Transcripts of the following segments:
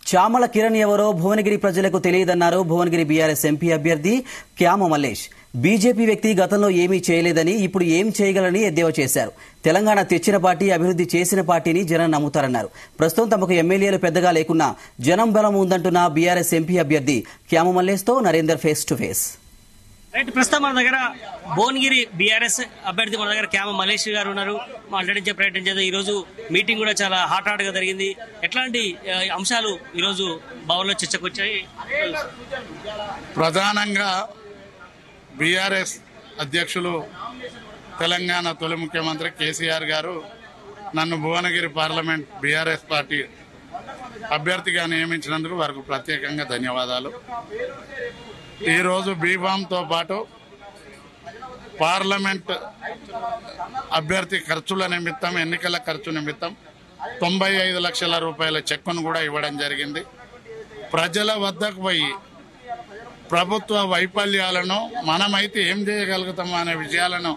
చామల కిరణ్ ఎవరో భువనగిరి ప్రజలకు తెలియదన్నారు Bhuvanagiri BRS MP అభ్యర్థి క్యామ మల్లేష్. బీజేపీ వ్యక్తి గతంలో ఏమీ చేయలేదని ఇప్పుడు ఏం చేయగలని ఎద్దేవా చేశారు. తెలంగాణ తెచ్చిన పార్టీ అభివృద్ధి చేసిన పార్టీని జనం నమ్ముతారన్నారు. ప్రస్తుతం తమకు ఎమ్మెల్యేలు పెద్దగా లేకున్నా జనం బలం ఉందంటున్న బీఆర్ఎస్ ఎంపీ అభ్యర్థి క్యామ మల్లేష్తో నరేందర్ ఫేస్ టు ఫేస్. ప్రస్తుతం మన దగ్గర భువనగిరి బీఆర్ఎస్ అభ్యర్థి మన దగ్గర క్యామ మల్లేష్ గారు ఉన్నారు. మాట్లాడించే ప్రయత్నం చేద్దాం. ఈ రోజు మీటింగ్ కూడా చాలా హాట్ గా జరిగింది. ఎట్లాంటి అంశాలు ఈ రోజు భవన్లో చర్చకు వచ్చాయి? ప్రధానంగా బీఆర్ఎస్ అధ్యక్షులు తెలంగాణ తొలి ముఖ్యమంత్రి కేసీఆర్ గారు నన్ను భువనగిరి పార్లమెంట్ బీఆర్ఎస్ పార్టీ అభ్యర్థిగా నియమించినందుకు వారికి ప్రత్యేకంగా ధన్యవాదాలు. ఈరోజు బీఫామ్తో పాటు పార్లమెంట్ అభ్యర్థి ఖర్చుల నిమిత్తం, ఎన్నికల ఖర్చు నిమిత్తం 95 లక్షల రూపాయల చెక్కును కూడా ఇవ్వడం జరిగింది. ప్రజల వద్దకు పోయి ప్రభుత్వ వైఫల్యాలను మనమైతే ఏం చేయగలుగుతామో అనే విషయాలను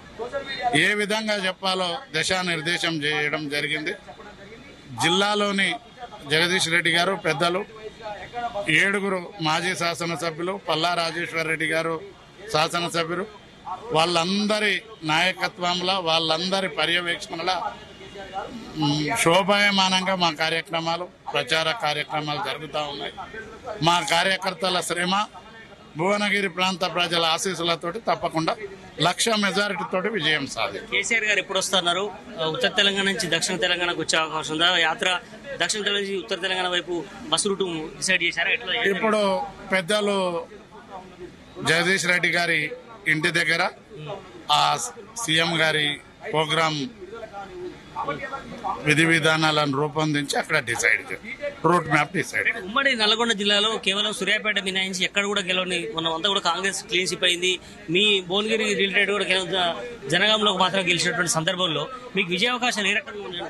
ఏ విధంగా చెప్పాలో దిశానిర్దేశం చేయడం జరిగింది. జిల్లాలోని జగదీష్ రెడ్డి గారు పెద్దలు, 7 మాజీ శాసనసభ్యులు, పల్లా రాజేశ్వర్ రెడ్డి గారు శాసనసభ్యులు, వాళ్ళందరి నాయకత్వంలో, వాళ్ళందరి పర్యవేక్షణలో శోభాయమానంగా మా కార్యక్రమాలు, ప్రచార కార్యక్రమాలు జరుగుతూ ఉన్నాయి. మా కార్యకర్తల శ్రమ, భువనగిరి ప్రాంత ప్రజల ఆశీస్సులతోటి తప్పకుండా 1,00,000 మెజారిటీతోటి విజయం సాధించారు. కేసీఆర్ గారు ఎప్పుడు వస్తున్నారు? ఉత్తర తెలంగాణ నుంచి దక్షిణ తెలంగాణకు వచ్చే అవకాశం ఉందా? యాత్ర దక్షిణ తెలంగాణ నుంచి ఉత్తర తెలంగాణ వైపు బస్సు రూటు డిసైడ్ చేశారా? ఇప్పుడు పెద్దలు జగదీష్ రెడ్డి గారి ఇంటి దగ్గర ఆ సీఎం గారి ప్రోగ్రాం విధి విధానాలను రూపొందించి అక్కడ రూట్ మ్యాప్ డిసైడ్. ఉమ్మడి నల్గొండ జిల్లాలో కేవలం సూర్యాపేట మినహాయించి ఎక్కడ కూడా గెలవని మనం అంతా కూడా కాంగ్రెస్ క్లీన్ స్వీప్ అయింది. మీ భువనగిరి రిలేటెడ్ కూడా కేవలం జనగాంలో మాత్రం గెలిచినటువంటి సందర్భంలో మీకు విజయ అవకాశాలు ఏ రకంగా ఉన్నాయి?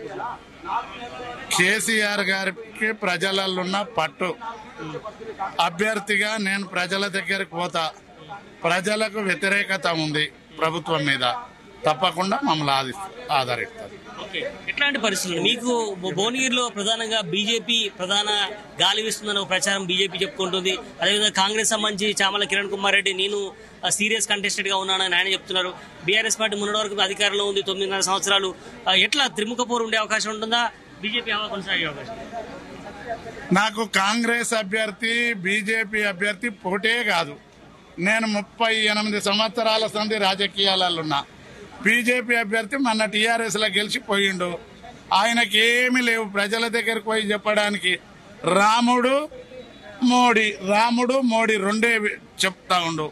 కేసీఆర్ గారికి ప్రజలలో ఉన్న పట్టు, అభ్యర్థిగా నేను ప్రజల దగ్గరికి పోతా, ప్రజలకు వ్యతిరేకత ఉంది ప్రభుత్వం మీద, తప్పకుండా మమ్మల్ని ఆదరిస్తారు. ఎట్లాంటి పరిస్థితులు మీకు భువనగిరిలో? ప్రధానంగా బీజేపీ ప్రధాన గాలి వీస్తుందన్న ప్రచారం బీజేపీ చెప్పుకుంటుంది. అదేవిధంగా కాంగ్రెస్ సంబంధించి చామల కిరణ్ కుమార్ రెడ్డి నేను సీరియస్ కంటెస్టెడ్ గా ఉన్నానని ఆయన చెప్తున్నారు. బీఆర్ఎస్ పార్టీ మొన్నటి వరకు అధికారంలో ఉంది, 9.5 సంవత్సరాలు. ఎట్లా త్రిముఖ పోరు ఉండే అవకాశం ఉంటుందా? బీజేపీ కొనసాగే అవకాశం? నాకు కాంగ్రెస్ అభ్యర్థి, బీజేపీ అభ్యర్థి పోటే కాదు. నేను 38 సంవత్సరాల సంది రాజకీయాలలో ఉన్నా. బీజేపీ అభ్యర్థి మొన్న టీఆర్ఎస్ లో గెలిచిపోయిండు. ఆయనకి ఏమీ లేవు ప్రజల దగ్గరకు పోయి చెప్పడానికి. రాముడు మోడీ రెండే చెప్తా ఉండు.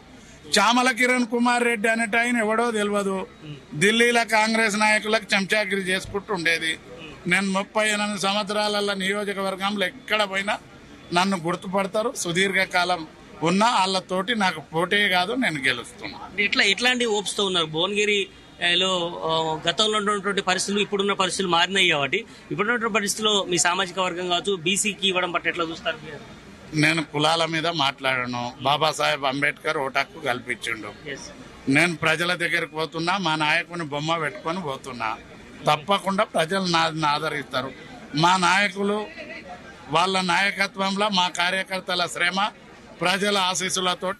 చామల కిరణ్ కుమార్ రెడ్డి అనేట ఆయన ఎవడో తెలియదు. ఢిల్లీలో కాంగ్రెస్ నాయకులకు చెంచాగిరి చేసుకుంటూ ఉండేది. నేను 38 సంవత్సరాల నియోజకవర్గంలో ఎక్కడ పోయినా నన్ను గుర్తుపడతారు. సుదీర్ఘకాలం ఉన్నా వాళ్ళతోటి నాకు పోటీ కాదు, నేను గెలుస్తున్నా. ఎట్లాంటి ఓప్స్ తో ఉన్నారు? భువనగిరిలో గతంలో ఉన్నటువంటి పరిస్థితులు ఇప్పుడున్న పరిస్థితులు మారినాయి కాబట్టి ఇప్పుడున్నటువంటి పరిస్థితుల్లో మీ సామాజిక వర్గం కావచ్చు, బీసీకి ఇవ్వడం పట్ల ఎట్లా చూస్తారు? నేను కులాల మీద మాట్లాడను. బాబాసాహెబ్ అంబేద్కర్ ఓటాకు కల్పించిండు. నేను ప్రజల దగ్గరికి పోతున్నా, మా నాయకుని బొమ్మ పెట్టుకొని పోతున్నా. తప్పకుండా ప్రజలు నాది ఆదరిస్తారు. మా నాయకులు వాళ్ళ నాయకత్వంలో మా కార్యకర్తల శ్రమ, ప్రజల ఆశీస్సులతో